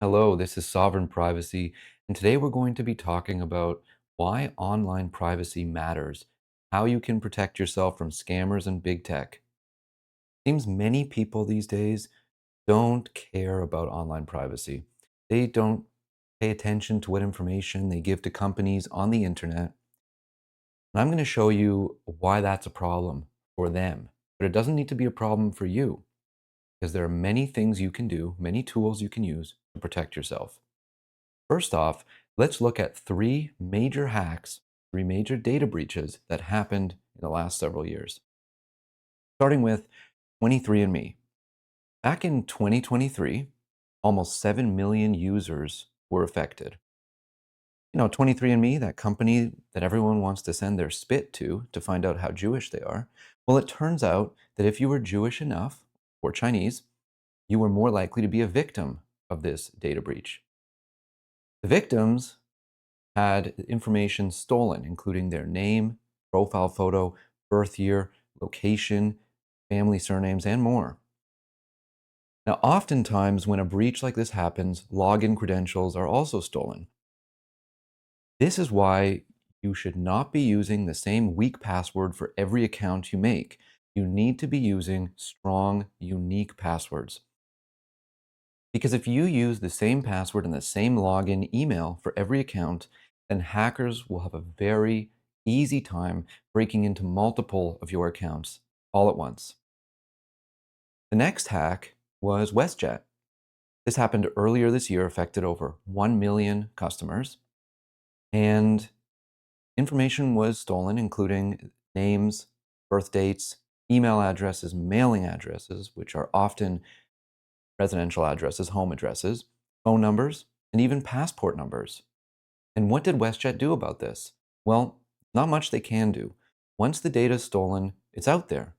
Hello, this is Sovereign Privacy, and today we're going to be talking about why online privacy matters, how you can protect yourself from scammers and big tech. Seems many people these days don't care about online privacy. They don't pay attention to what information they give to companies on the internet. And I'm going to show you why that's a problem for them, but it doesn't need to be a problem for you because there are many things you can do, many tools you can use to protect yourself. First off, let's look at three major hacks, three major data breaches that happened in the last several years. Starting with 23andMe. Back in 2023, almost 7 million users were affected. 23andMe, that company that everyone wants to send their spit to find out how Jewish they are. Well, it turns out that if you were Jewish enough or Chinese, you were more likely to be a victim of this data breach. The victims had information stolen, including their name, profile photo, birth year, location, family surnames, and more. Now, oftentimes when a breach like this happens, login credentials are also stolen. This is why you should not be using the same weak password for every account you make. You need to be using strong, unique passwords. Because if you use the same password and the same login email for every account, then hackers will have a very easy time breaking into multiple of your accounts all at once. The next hack was WestJet. This happened earlier this year, affected over 1 million customers, and information was stolen, including names, birth dates, email addresses, mailing addresses, which are often residential addresses, home addresses, phone numbers, and even passport numbers. And what did WestJet do about this? Well, not much they can do. Once the data is stolen, it's out there,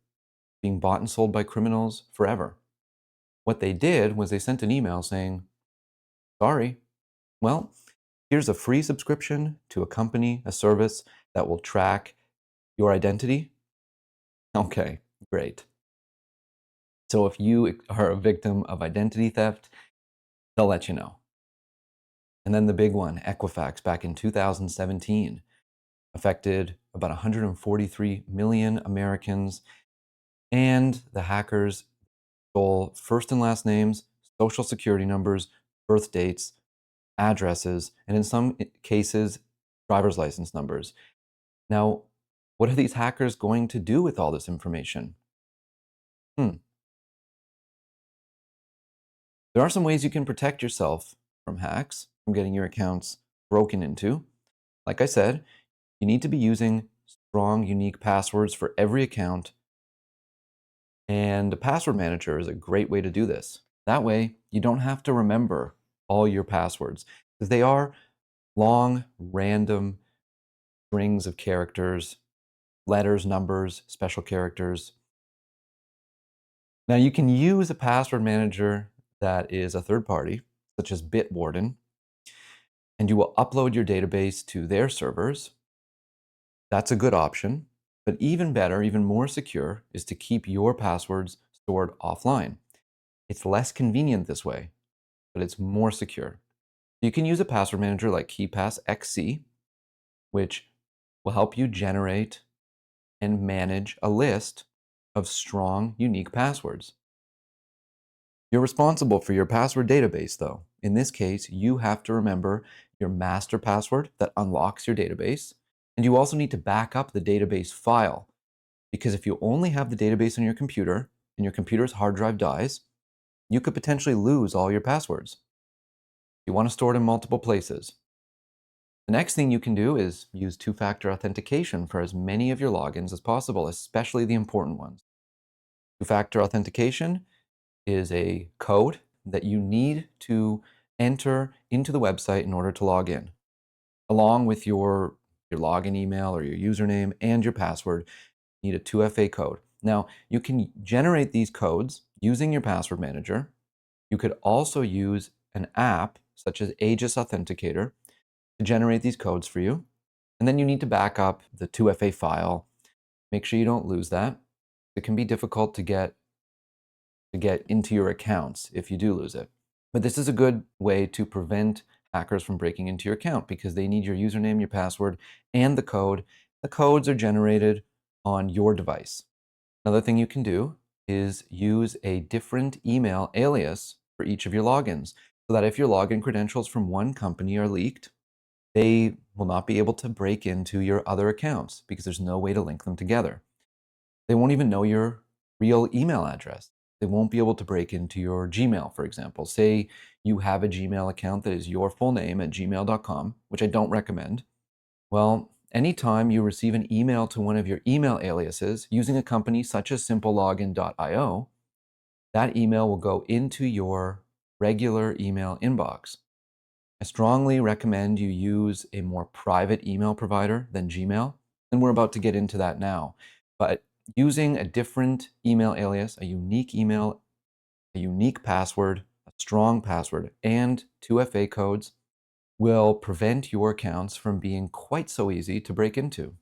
being bought and sold by criminals forever. What they did was they sent an email saying, sorry, well, here's a free subscription to a company, a service that will track your identity. Okay, great. So if you are a victim of identity theft, they'll let you know. And then the big one, Equifax, back in 2017, affected about 143 million Americans. And the hackers stole first and last names, social security numbers, birth dates, addresses, and in some cases, driver's license numbers. Now, what are these hackers going to do with all this information? Hmm. There are some ways you can protect yourself from hacks, from getting your accounts broken into. Like I said, you need to be using strong, unique passwords for every account. And a password manager is a great way to do this. That way, you don't have to remember all your passwords because they are long, random strings of characters, letters, numbers, special characters. Now, you can use a password manager that is a third party, such as Bitwarden, and you will upload your database to their servers. That's a good option. But even better, even more secure, is to keep your passwords stored offline. It's less convenient this way, but it's more secure. You can use a password manager like KeePassXC, which will help you generate and manage a list of strong, unique passwords. You're responsible for your password database, though. In this case, you have to remember your master password that unlocks your database, and you also need to back up the database file, because if you only have the database on your computer and your computer's hard drive dies, you could potentially lose all your passwords. You want to store it in multiple places. The next thing you can do is use two-factor authentication for as many of your logins as possible, especially the important ones. Two-factor authentication is a code that you need to enter into the website in order to log in, along with your login email or your username and your password. You need a 2FA code. Now, you can generate these codes using your password manager. You could also use an app such as Aegis Authenticator to generate these codes for you. And then you need to back up the 2FA file. Make sure you don't lose that. It can be difficult to get into your accounts if you do lose it. But this is a good way to prevent hackers from breaking into your account because they need your username, your password, and the code. The codes are generated on your device. Another thing you can do is use a different email alias for each of your logins so that if your login credentials from one company are leaked, they will not be able to break into your other accounts because there's no way to link them together. They won't even know your real email address. They won't be able to break into your Gmail, for example. Say you have a Gmail account that is your full name at gmail.com, which I don't recommend. Well, anytime you receive an email to one of your email aliases using a company such as SimpleLogin.io, that email will go into your regular email inbox. I strongly recommend you use a more private email provider than Gmail, and we're about to get into that now. But using a different email alias, a unique email, a unique password, a strong password, and 2FA codes will prevent your accounts from being quite so easy to break into.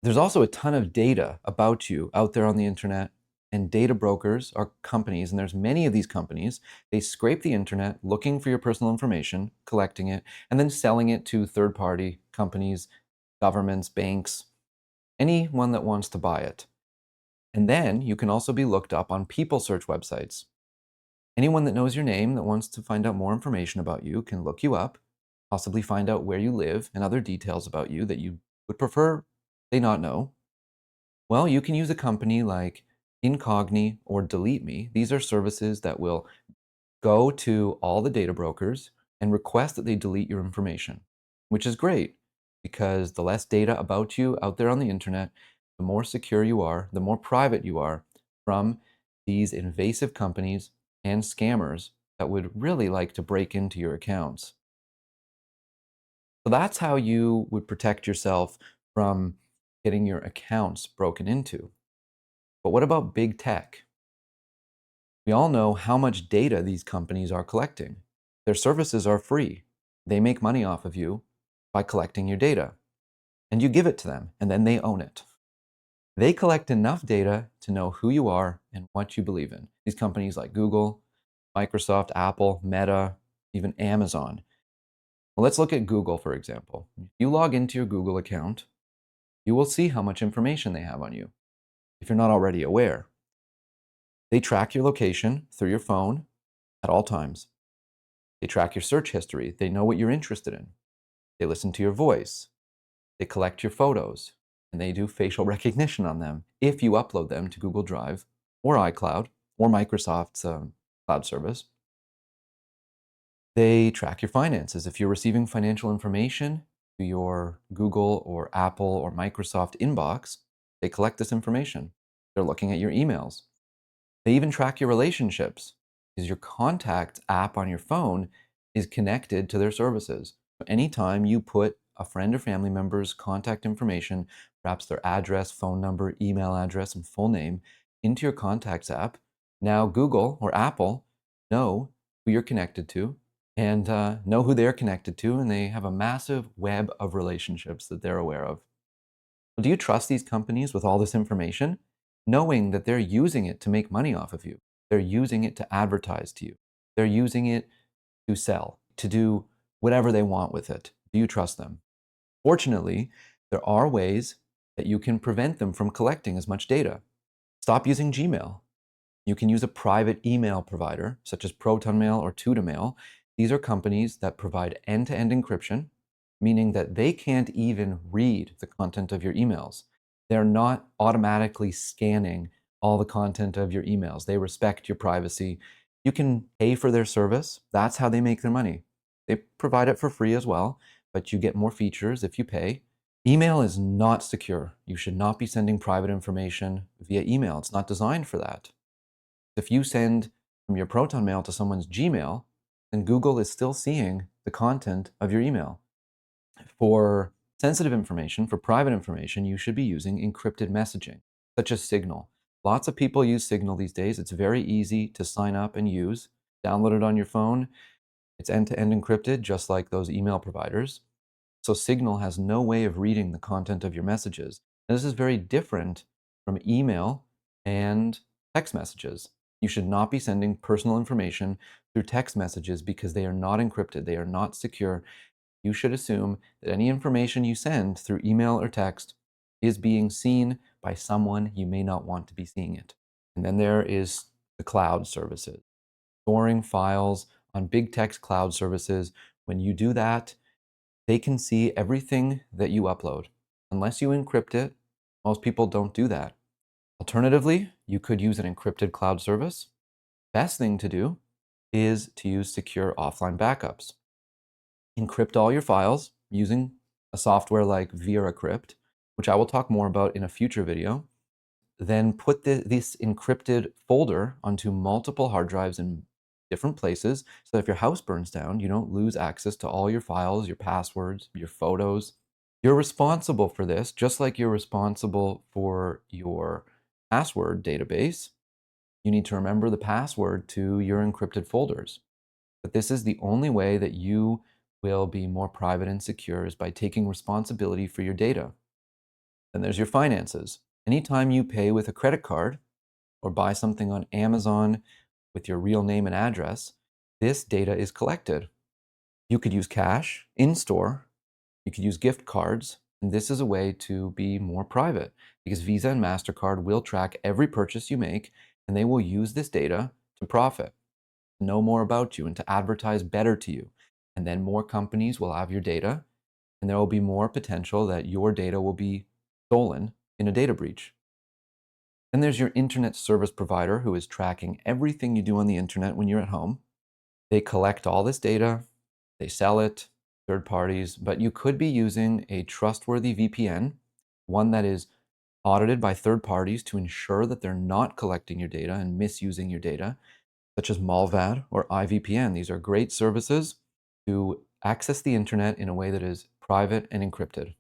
There's also a ton of data about you out there on the internet, and data brokers are companies, and there's many of these companies. They scrape the internet looking for your personal information, collecting it, and then selling it to third-party companies, governments, banks, anyone that wants to buy it. And then you can also be looked up on people search websites. Anyone that knows your name that wants to find out more information about you can look you up, possibly find out where you live and other details about you that you would prefer they not know. Well, you can use a company like Incogni or DeleteMe. These are services that will go to all the data brokers and request that they delete your information, which is great because the less data about you out there on the internet, the more secure you are, the more private you are from these invasive companies and scammers that would really like to break into your accounts. So that's how you would protect yourself from getting your accounts broken into. But what about big tech? We all know how much data these companies are collecting. Their services are free. They make money off of you by collecting your data. And you give it to them, and then they own it. They collect enough data to know who you are and what you believe in. These companies like Google, Microsoft, Apple, Meta, even Amazon. Well, let's look at Google, for example. If you log into your Google account, you will see how much information they have on you, if you're not already aware. They track your location through your phone at all times. They track your search history. They know what you're interested in. They listen to your voice. They collect your photos, and they do facial recognition on them if you upload them to Google Drive or iCloud or Microsoft's cloud service. They track your finances. If you're receiving financial information to your Google or Apple or Microsoft inbox, they collect this information. They're looking at your emails. They even track your relationships because your contact app on your phone is connected to their services. So anytime you put a friend or family member's contact information, perhaps their address, phone number, email address, and full name, into your contacts app, now Google or Apple know who you're connected to and know who they're connected to, and they have a massive web of relationships that they're aware of. Well, do you trust these companies with all this information, knowing that they're using it to make money off of you? They're using it to advertise to you. They're using it to sell, to do whatever they want with it. Do you trust them? Fortunately, there are ways that you can prevent them from collecting as much data. Stop using Gmail. You can use a private email provider, such as ProtonMail or TutorMail. These are companies that provide end-to-end encryption, meaning that they can't even read the content of your emails. They're not automatically scanning all the content of your emails. They respect your privacy. You can pay for their service. That's how they make their money. They provide it for free as well, but you get more features if you pay. Email is not secure. You should not be sending private information via email. It's not designed for that. If you send from your Proton Mail to someone's Gmail, then Google is still seeing the content of your email. For sensitive information, for private information, you should be using encrypted messaging, such as Signal. Lots of people use Signal these days. It's very easy to sign up and use. Download it on your phone. It's end-to-end encrypted, just like those email providers. So Signal has no way of reading the content of your messages. And this is very different from email and text messages. You should not be sending personal information through text messages because they are not encrypted. They are not secure. You should assume that any information you send through email or text is being seen by someone you may not want to be seeing it. And then there is the cloud services, storing files on big text cloud services. When you do that, they can see everything that you upload. Unless you encrypt it, most people don't do that. Alternatively, you could use an encrypted cloud service. Best thing to do is to use secure offline backups. Encrypt all your files using a software like VeraCrypt, which I will talk more about in a future video. Then put this encrypted folder onto multiple hard drives in different places so that if your house burns down, you don't lose access to all your files, your passwords, your photos. You're responsible for this, just like you're responsible for your password database. You need to remember the password to your encrypted folders. But this is the only way that you will be more private and secure is by taking responsibility for your data. Then there's your finances. Anytime you pay with a credit card or buy something on Amazon with your real name and address, this data is collected. You could use cash in store, you could use gift cards, and this is a way to be more private because Visa and MasterCard will track every purchase you make and they will use this data to profit, to know more about you and to advertise better to you. And then more companies will have your data and there will be more potential that your data will be stolen in a data breach. Then there's your internet service provider who is tracking everything you do on the internet when you're at home. They collect all this data, they sell it, third parties, but you could be using a trustworthy VPN, one that is audited by third parties to ensure that they're not collecting your data and misusing your data, such as Mullvad or iVPN. These are great services to access the internet in a way that is private and encrypted.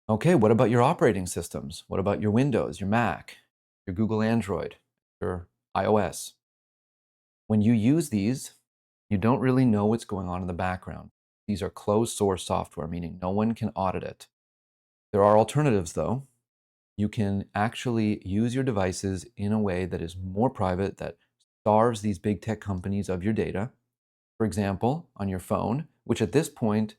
Okay, what about your operating systems? What about your Windows, your Mac, your Google Android, your iOS? When you use these, you don't really know what's going on in the background. These are closed source software, meaning no one can audit it. There are alternatives though. You can actually use your devices in a way that is more private, that starves these big tech companies of your data. For example, on your phone, which at this point,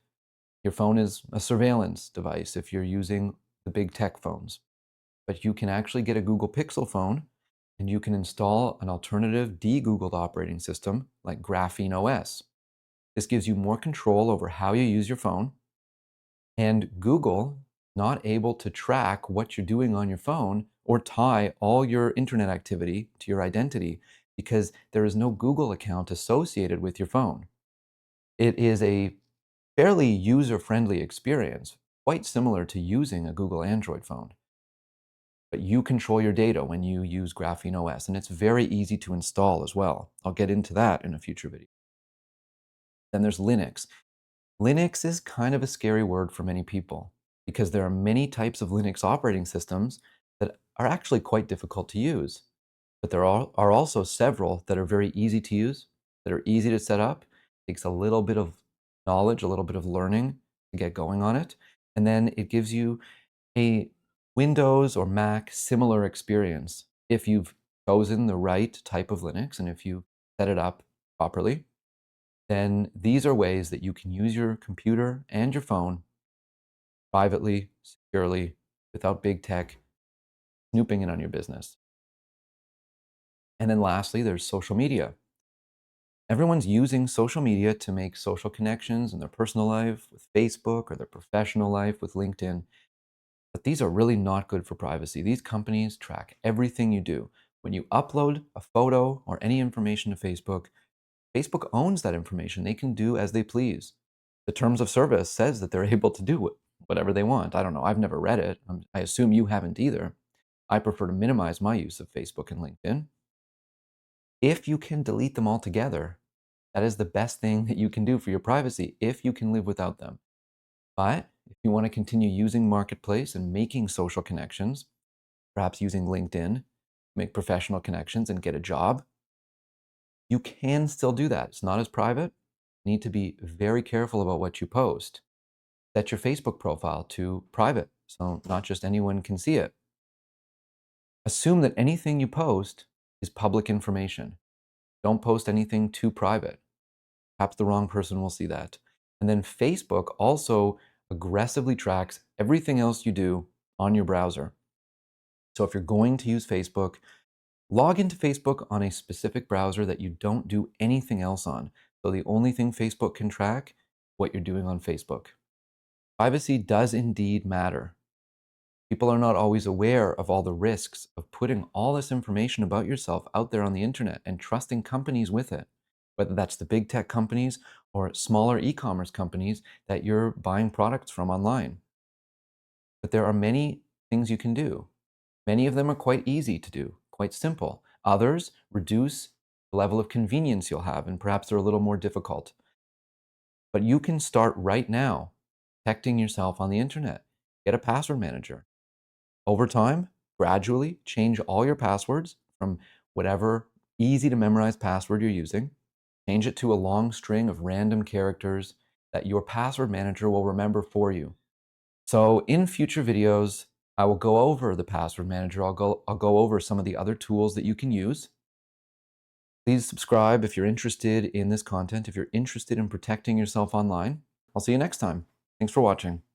your phone is a surveillance device if you're using the big tech phones. But you can actually get a Google Pixel phone and you can install an alternative de-Googled operating system like GrapheneOS. This gives you more control over how you use your phone, and Google not able to track what you're doing on your phone or tie all your internet activity to your identity because there is no Google account associated with your phone. It is a fairly user-friendly experience, quite similar to using a Google Android phone. But you control your data when you use GrapheneOS, and it's very easy to install as well. I'll get into that in a future video. Then there's Linux. Linux is kind of a scary word for many people because there are many types of Linux operating systems that are actually quite difficult to use. But there are also several that are very easy to use, that are easy to set up. It takes a little bit of knowledge, a little bit of learning to get going on it. And then it gives you a Windows or Mac similar experience if you've chosen the right type of Linux and if you set it up properly. Then these are ways that you can use your computer and your phone privately, securely, without big tech snooping in on your business. And then lastly, there's social media. Everyone's using social media to make social connections in their personal life with Facebook or their professional life with LinkedIn. But these are really not good for privacy. These companies track everything you do. When you upload a photo or any information to Facebook, Facebook owns that information. They can do as they please. The terms of service says that they're able to do whatever they want. I don't know. I've never read it. I assume you haven't either. I prefer to minimize my use of Facebook and LinkedIn. If you can delete them altogether, that is the best thing that you can do for your privacy if you can live without them. But if you want to continue using Marketplace and making social connections, perhaps using LinkedIn, make professional connections and get a job, you can still do that. It's not as private. You need to be very careful about what you post. Set your Facebook profile to private, so not just anyone can see it. Assume that anything you post is public information. Don't post anything too private. Perhaps the wrong person will see that. And then Facebook also aggressively tracks everything else you do on your browser. So if you're going to use Facebook, log into Facebook on a specific browser that you don't do anything else on. So the only thing Facebook can track, what you're doing on Facebook. Privacy does indeed matter. People are not always aware of all the risks of putting all this information about yourself out there on the internet and trusting companies with it, whether that's the big tech companies or smaller e-commerce companies that you're buying products from online. But there are many things you can do. Many of them are quite easy to do, quite simple. Others reduce the level of convenience you'll have, and perhaps they're a little more difficult. But you can start right now protecting yourself on the internet. Get a password manager. Over time, gradually change all your passwords from whatever easy to memorize password you're using. Change it to a long string of random characters that your password manager will remember for you. So in future videos, I will go over the password manager. I'll go over some of the other tools that you can use. Please subscribe if you're interested in this content, if you're interested in protecting yourself online. I'll see you next time. Thanks for watching.